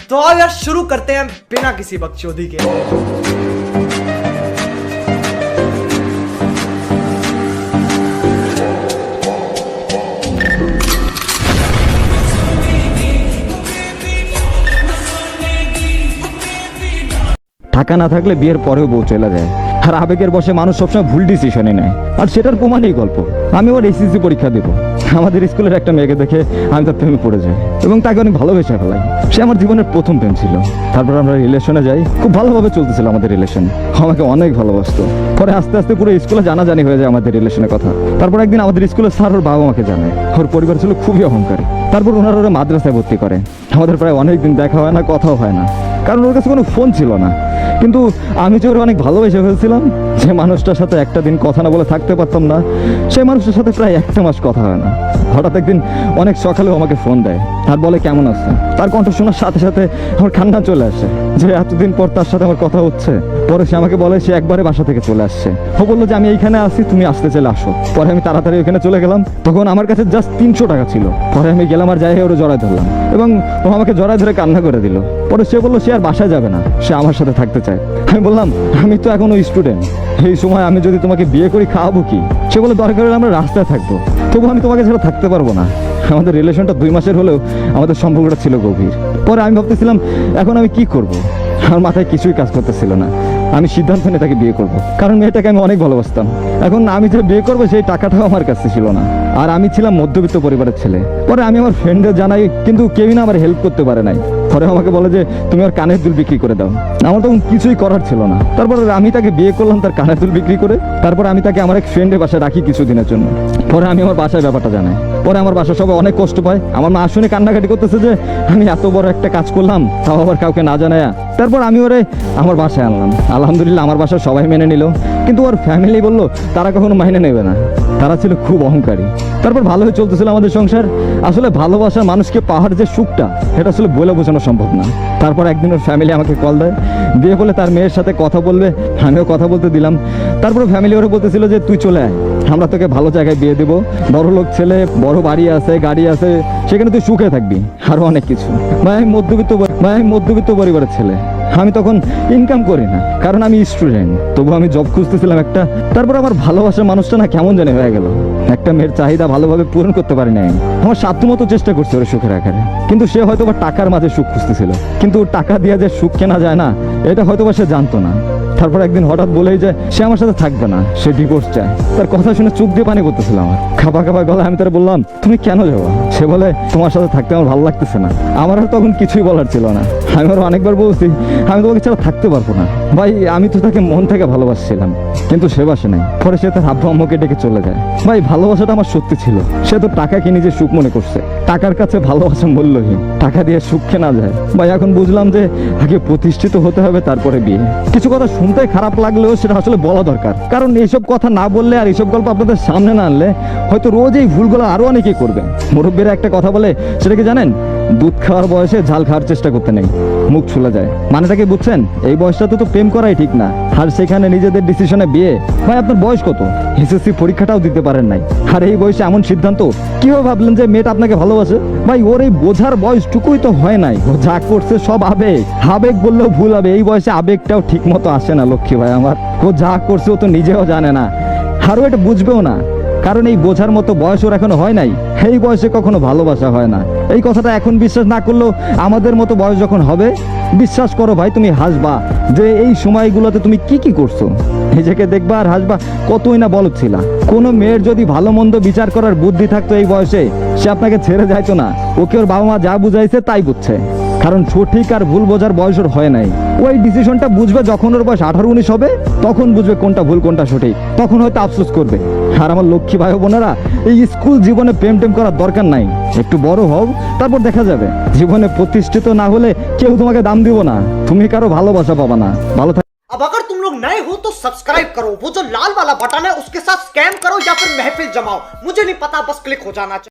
तो आओ यार शुरू करते हैं बिना किसी बकचोदी के। টাকা না থাকলে বিয়ের পরেও বউ চলে যায়, আর আবেগের বসে মানুষ সবসময় ভুল ডিসিশনই নেয়, আর সেটার প্রমাণই গল্প। আমি ওর এসএসসি পরীক্ষা দেবো, আমাদের স্কুলের একটা মেয়েকে দেখে আমি তার প্রেমে পড়ে যাই এবং তাকে অনেক ভালোবেসে ফেলাই। সে আমার জীবনের প্রথম প্রেম ছিল। তারপর আমরা রিলেশনে যাই, খুব ভালোভাবে চলতেছিল আমাদের রিলেশন। আমাকে অনেক ভালোবাসতো। পরে আস্তে আস্তে পুরো স্কুলে জানাজানি হয়ে যায় আমাদের রিলেশনের কথা। তারপর একদিন আমাদের স্কুলের স্যার ওর বাবা আমাকে জানায়। ওর পরিবার ছিল খুবই অহংকারী। তারপর ওনারা ওরা মাদ্রাসায় ভর্তি করে। আমাদের প্রায় অনেক দিন দেখা হয় না, কথাও হয় না, কারণ ওর কাছে কোনো ফোন ছিল না। কিন্তু আমি যে ওর অনেক ভালোবেসে ফেলছিলাম, যে মানুষটার সাথে একটা দিন কথা না বলে থাকতে পারতাম না, সেই মানুষটার সাথে প্রায় একটা মাস কথা হয় না। হঠাৎ একদিন অনেক সকালেও আমাকে ফোন দেয় আর বলে কেমন আছে। তার কণ্ঠ শোনার সাথে সাথে আমার কান্না চলে আসে যে এতদিন পর তার সাথে আমার কথা হচ্ছে। পরে সে আমাকে বলে সে একবারে বাসা থেকে চলে আসছে। ও বললো যে আমি এইখানে আসি, তুমি আসতে চাইলে আসো। পরে আমি তাড়াতাড়ি ওখানে চলে গেলাম। তখন আমার কাছে জাস্ট 300 টাকা ছিল। পরে আমি গেলাম আর যাই ওরে জড়াই ধরলাম এবং ও আমাকে জড়াই ধরে কান্না করে দিল। পরে সে বললো সে আর বাসায় যাবে না, সে আমার সাথে থাকতে চায়। আমি বললাম আমি তো এখনো স্টুডেন্ট, এই সময় আমি যদি তোমাকে বিয়ে করি খাওয়াবো কি? সে বলে দরকার হলে আমরা রাস্তায় থাকবো, তবু আমি তোমাকে ছাড়া থাকতে পারবো না। আমাদের রিলেশনটা 2 মাসের হলেও আমাদের সম্পর্কটা ছিল গভীর। পরে আমি ভাবতেছিলাম এখন আমি কি করব। আমার মাথায় কিছুই কাজ করতেছিল না। আমি সিদ্ধান্ত নিয়ে তাকে বিয়ে করব, কারণ মেয়েটাকে আমি অনেক ভালোবাসতাম। এখন আমি যে বিয়ে করবো সেই টাকাটাও আমার কাছে ছিল না, আর আমি ছিলাম মধ্যবিত্ত পরিবারের ছেলে। পরে আমি আমার ফ্রেন্ডদের জানাই, কিন্তু কেউই না আমার হেল্প করতে পারে নাই। পরে আমাকে বলে যে তুমি আর কানের দুল বিক্রি করে দাও। আমার তখন কিছুই করার ছিল না। তারপর আমি তাকে বিয়ে করলাম তার কানের দুল বিক্রি করে। তারপর আমি তাকে আমার এক ফ্রেন্ডের বাসায় রাখি কিছুদিনের জন্য। পরে আমি আমার বাসায় ব্যাপারটা জানাই। পরে আমার বাসায় সবাই অনেক কষ্ট পায়। আমার মা শুনে কান্নাকাটি করতেছে যে আমি এত বড় একটা কাজ করলাম, তাও আবার কাউকে না জানায়া। তারপর আমি ওরে আমার বাসায় আনলাম। আলহামদুলিল্লাহ আমার বাসায় সবাই মেনে নিল, কিন্তু ওর ফ্যামিলি বললো তারা কখনো মাইনে নেবে না, তারা ছিল খুব অহংকারী। তারপর ভালোই চলতেছিল আমাদের সংসার। আসলে ভালোবাসার মানুষকে পাওয়ার যে সুখটা, এটা আসলে বলে বোঝানো সম্ভব না। তারপর একদিন ওর ফ্যামিলি আমাকে কল দেয়, দিয়ে বলে তার মেয়ের সাথে কথা বলবে। আমিও কথা বলতে দিলাম। তারপর ফ্যামিলি ওরা বলতেছিল যে তুই চলে আয়, আমরা তোকে ভালো জায়গায় বিয়ে দেবো, বড় লোক ছেলে, বড় বাড়ি আছে, গাড়ি আছে, সেখানে তুই সুখে থাকবি, আরো অনেক কিছু। আমি মধ্যবিত্ত পরিবারের ছেলে। আমি তখন ইনকাম করি না, কারণ আমি স্টুডেন্ট, তবু আমি জব খুঁজতেছিলাম একটা। তারপর আমার ভালোবাসার মানুষটা না কেমন জানি হয়ে গেল। একটা মেয়ের চাহিদা ভালোভাবে পূরণ করতে পারি নাই। আমার সাধ্যমতো চেষ্টা করছে ওরা সুখে রাখার, কিন্তু সে হয়তো বা টাকার মাঝে সুখ খুঁজতেছিল। কিন্তু টাকা দিয়ে যে সুখ কেনা যায় না, এটা হয়তো বা সে জানতো না। তারপর একদিন হঠাৎ বলেই যে সে আমার সাথে থাকবে না, সে ডিভোর্স চায়। তার কথা শুনে চোখ দিয়ে পানি পড়তেছিল আমার। খাবা গলায় আমি তার বললাম তুমি কেন যাবো? সে বলে তোমার সাথে থাকতে আমার ভালো লাগতেছে না। আমার আর তখন কিছুই বলার ছিল না। আমি আরো অনেকবার বলছি আমি তোমাকে ছাড়া থাকতে পারবো না। ভাই আমি তো তাকে মন থেকে ভালোবাসছিলাম, কিন্তু সে বাসে নাই। পরে সে তার আব্বু আম্মুকে ডেকে চলে যায়। ভাই ভালোবাসাটা আমার সত্যি ছিল। সে তো টাকাকে নিজে সুখ মনে করছে। টাকার কাছে ভালোবাসা মূল্যহীন, টাকা দিয়ে সুখ কেনা যায়। ভাই এখন বুঝলাম যে আগে প্রতিষ্ঠিত হতে হবে, তারপরে বিয়ে। কিছু কথা শুনতে খারাপ লাগলেও সেটা আসলে বলা দরকার, কারণ এইসব কথা না বললে আর এইসব গল্প আপনাদের সামনে না আনলে হয়তো রোজ এই ভুলগুলো আরো অনেকেই করবে। মুরব্বীরা একটা কথা বলে, সেটা কি জানেন? দুধ খাওয়ার বয়সে ঝাল খাওয়ার চেষ্টা করতে নেই, মুখ ছুলে যায়। মানেটা কি বুঝছেন? এই বয়সটাতে তো প্রেম করাই ঠিক না, আর সেখানে নিজেদের ডিসিশনে বিয়ে। ভাই আপনার বয়স কত? এসএসসি পরীক্ষাটাও দিতে পারেন নাই, আর এই বয়সে এমন সিদ্ধান্ত কিভাবে ভাবলেন যে মেয়েটা আপনাকে ভালোবাসে? ভাই ওর এই বোঝার বয়সটুকুই তো হয় নাই। ও যা করছে সব আবেগ বললেও ভুল হবে। এই বয়সে আবেগটাও ঠিক মতো আসে না লক্ষ্মী ভাই আমার। ও যা করছে ও তো নিজেও জানে না, আরও এটা বুঝবেও না, কারণ এই বোঝার মতো বয়স ওর এখনো হয় নাই। এই বয়সে কখনো ভালোবাসা হয় না। এই কথাটা এখন বিশ্বাস না করলেও আমাদের মতো বয়স যখন হবে, বিশ্বাস করো ভাই তুমি হাসবা যে এই সময়গুলোতে তুমি কি করছো। নিজেকে দেখবা আর হাসবা, কতই না বলদ ছিলা। কোনো মেয়ের যদি ভালো মন্দ বিচার করার বুদ্ধি থাকতো এই বয়সে, সে আপনাকে ছেড়ে যাইতো না। ওকে ওর বাবা মা যা বুঝাইছে তাই বুঝছে, কারণ সঠিক আর ভুল বোঝার বয়স ওর হয় নাই। ওই ডিসিশনটা বুঝবে যখন ওর বয়স 18-19 হবে, তখন বুঝবে কোনটা ভুল কোনটা সঠিক, তখন হয়তো আফসোস করবে। আর আমার লক্ষ্মী ভাই বোনেরা, এই স্কুল জীবনে প্রেম করার দরকার নাই। একটু বড় হও, তারপর দেখা যাবে। জীবনে প্রতিষ্ঠিত না হলে কেউ তোমাকে দাম দিব না, তুমি কারো ভালোবাসা পাবা না। ভালো থাক। अब अगर तुम लोग नए हो तो सब्सक्राइब करो, वो जो लाल वाला बटन है उसके साथ स्कैम करो या फिर महफिल जमाओ, मुझे नहीं पता, बस क्लिक हो जाना चाहिए।